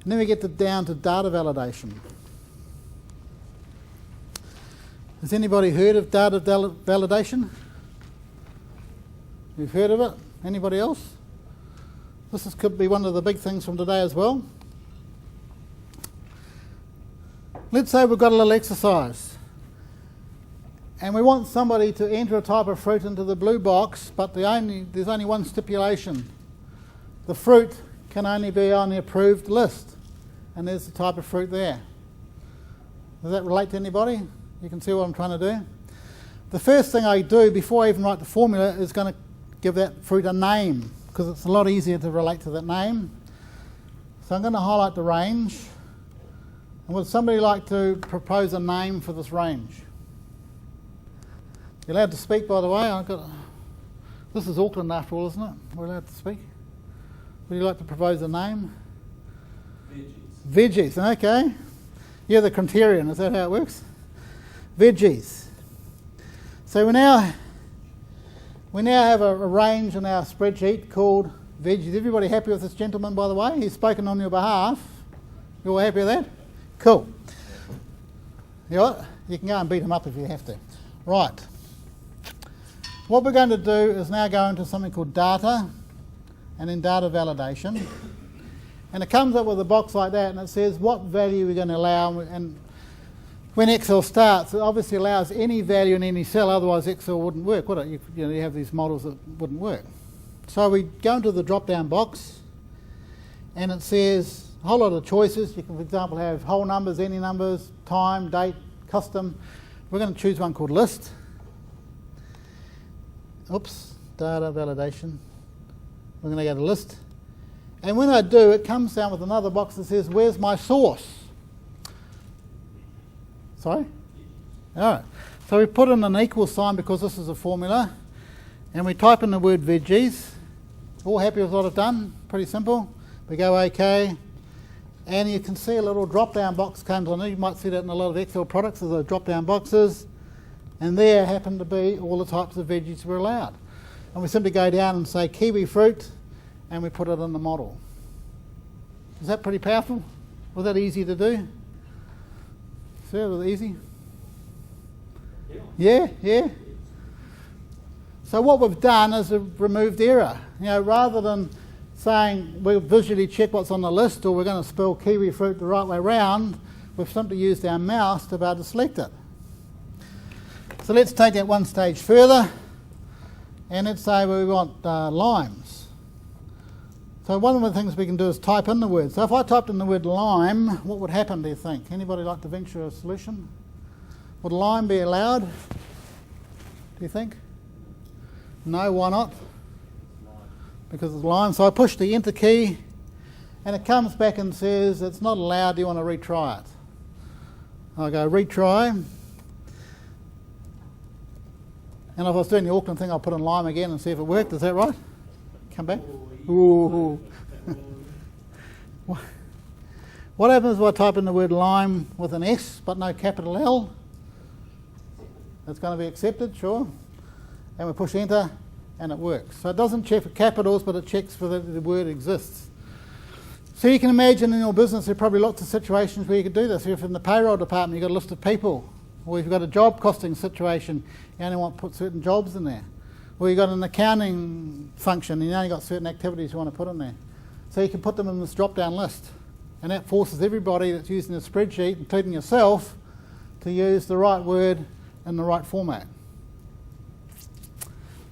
And then we get down to data validation. Has anybody heard of data validation? You've heard of it? Anybody else? Could be one of the big things from today as well. Let's say we've got a little exercise and we want somebody to enter a type of fruit into the blue box, but there's only one stipulation. The fruit can only be on the approved list, and there's the type of fruit there. Does that relate to anybody? You can see what I'm trying to do. The first thing I do before I even write the formula is going to give that fruit a name, because it's a lot easier to relate to that name. So I'm going to highlight the range. And would somebody like to propose a name for this range? You're allowed to speak, by the way. This is Auckland after all, isn't it? We're allowed to speak. Would you like to propose a name? Veggies. Veggies, okay. You're the criterion, is that how it works? Veggies. So we now have a range in our spreadsheet called veggies. Everybody happy with this gentleman, by the way? He's spoken on your behalf. You all happy with that? Cool. You know what? You can go and beat him up if you have to. Right. What we're going to do is now go into something called data, and then data validation. And it comes up with a box like that, and it says what value we're going to allow. And when Excel starts, it obviously allows any value in any cell, otherwise Excel wouldn't work, would it? You have these models that wouldn't work. So we go into the drop-down box, and it says a whole lot of choices. You can, for example, have whole numbers, any numbers, time, date, custom. We're going to choose one called list. Oops, data validation. We're going to go to list. And when I do, it comes down with another box that says, where's my source? Sorry? All right. So we put in an equal sign because this is a formula. And we type in the word veggies. All happy with what I've done? Pretty simple. We go OK. And you can see a little drop-down box comes on. You might see that in a lot of Excel products. There's those drop-down boxes. And there happen to be all the types of veggies we're allowed. And we simply go down and say kiwi fruit, and we put it in the model. Is that pretty powerful? Was that easy to do? See, it was easy? Yeah. So what we've done is we've removed error. Rather than saying we'll visually check what's on the list or we're going to spell kiwi fruit the right way round, we've simply used our mouse to be able to select it. So let's take that one stage further, and let's say we want limes. So one of the things we can do is type in the word. So if I typed in the word lime, what would happen, do you think? Anybody like to venture a solution? Would lime be allowed? Do you think? No, why not? Because it's lime. So I push the enter key, and it comes back and says it's not allowed. Do you want to retry it? I go retry. And if I was doing the Auckland thing, I'll put in lime again and see if it worked. Is that right? Come back. Ooh. What happens if I type in the word lime with an S but no capital L? It's going to be accepted, sure. And we push enter and it works. So it doesn't check for capitals, but it checks for that the word exists. So you can imagine in your business there are probably lots of situations where you could do this. If in the payroll department you've got a list of people, or if you've got a job costing situation, you only want to put certain jobs in there. Or you've got an accounting function and you only got certain activities you want to put in there. So you can put them in this drop-down list. And that forces everybody that's using the spreadsheet, including yourself, to use the right word in the right format.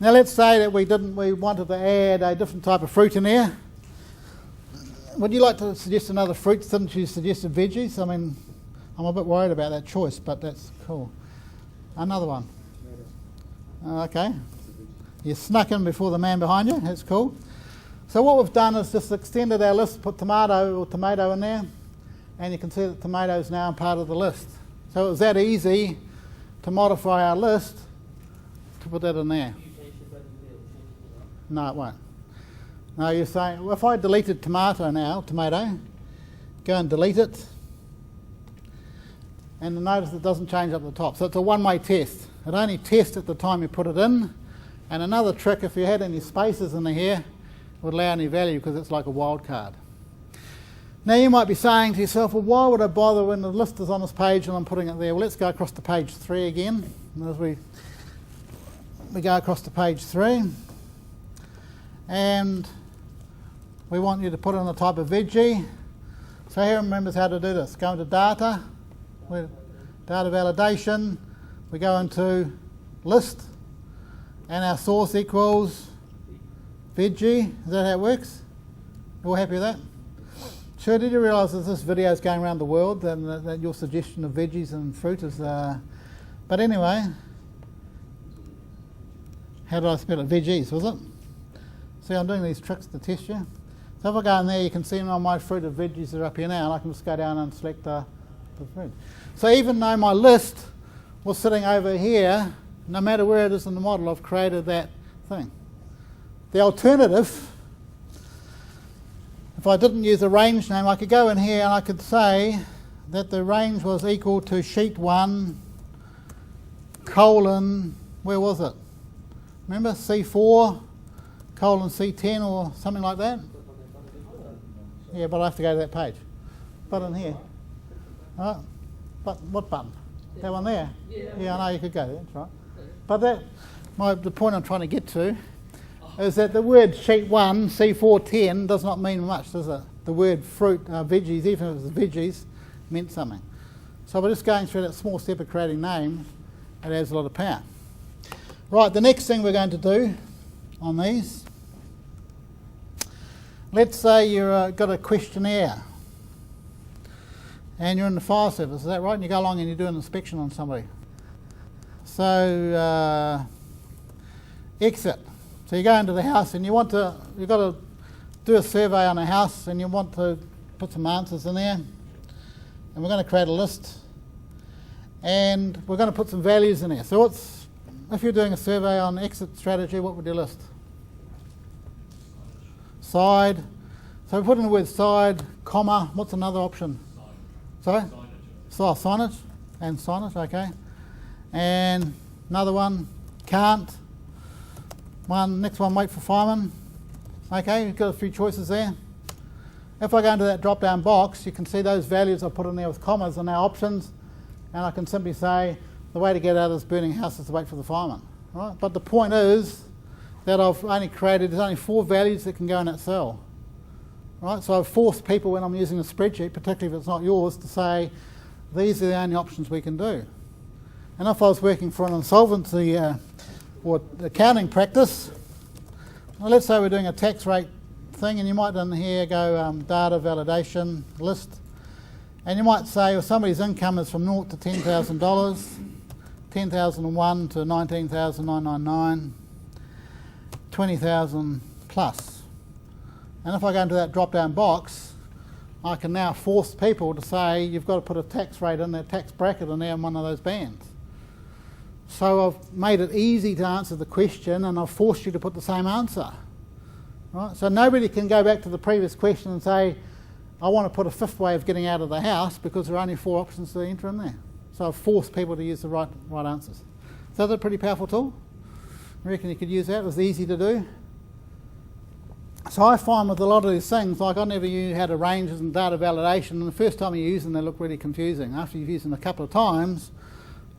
Now let's say that we wanted to add a different type of fruit in there. Would you like to suggest another fruit since you suggested veggies? I mean, I'm a bit worried about that choice, but that's cool. Another one. Okay. You snuck in before the man behind you. That's cool. So what we've done is just extended our list, put tomato in there, and you can see that tomato is now part of the list. So it was that easy to modify our list to put that in there. No, it won't. No, you're saying, well, if I deleted tomato, go and delete it, and notice it doesn't change up the top. So it's a one-way test. It only tests at the time you put it in. And another trick, if you had any spaces in here, it would allow any value because it's like a wild card. Now you might be saying to yourself, well, why would I bother when the list is on this page and I'm putting it there? Well, let's go across to page 3 again. And as we go across to page 3, and we want you to put in the type of veggie. So here remembers how to do this. Go into data, data validation, we go into list, and our source equals veggie. Is that how it works? You all happy with that? Sure, did you realise that this video is going around the world and that your suggestion of veggies and fruit is... But anyway, how did I spell it? Veggies, was it? See, I'm doing these tricks to test you. So if I go in there, you can see now my fruit of veggies are up here now, and I can just go down and select the fruit. So even though my list was sitting over here, no matter where it is in the model, I've created that thing. The alternative, if I didn't use a range name, I could go in here and I could say that the range was equal to sheet 1 colon, where was it? Remember, C4 colon C10 or something like that? Yeah, but I have to go to that page. Button here. All right. But what button? That one there? Yeah, I know you could go there, that's right. But the point I'm trying to get to is that the word sheet 1, C410, does not mean much, does it? The word fruit, veggies, even if it was veggies, meant something. So by just going through that small step of creating names, it adds a lot of power. Right, the next thing we're going to do on these, let's say you've got a questionnaire and you're in the fire service, is that right? And you go along and you do an inspection on somebody. So, exit. So you go into the house and you've got to do a survey on a house and you want to put some answers in there. And we're going to create a list. And we're going to put some values in there. So if you're doing a survey on exit strategy, what would you list? Side. So we put in the word side, comma, what's another option? Sorry? Signage. And signage, okay. And another one, can't. Next one, wait for fireman. Okay, you've got a few choices there. If I go into that drop down box, you can see those values I put in there with commas are now options, and I can simply say the way to get out of this burning house is to wait for the fireman. Right? But the point is that I've only created, there's only 4 values that can go in that cell. Right? So I've forced people when I'm using a spreadsheet, particularly if it's not yours, to say these are the only options we can do. And if I was working for an insolvency or accounting practice, well, let's say we're doing a tax rate thing, and you might in here go data validation list, and you might say, well, somebody's income is from $0 to $10,000, 10,001 to 19,999, 20,000 plus. And if I go into that drop down box, I can now force people to say you've got to put a tax rate in, that tax bracket in there in one of those bands. So I've made it easy to answer the question, and I've forced you to put the same answer. Right? So nobody can go back to the previous question and say, I want to put a 5th way of getting out of the house, because there are only 4 options to enter in there. So I've forced people to use the right answers. So that's a pretty powerful tool. I reckon you could use that. It was easy to do. So I find with a lot of these things, like I never knew how to ranges and data validation, and the first time you use them, they look really confusing. After you've used them a couple of times,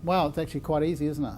wow, it's actually quite easy, isn't it?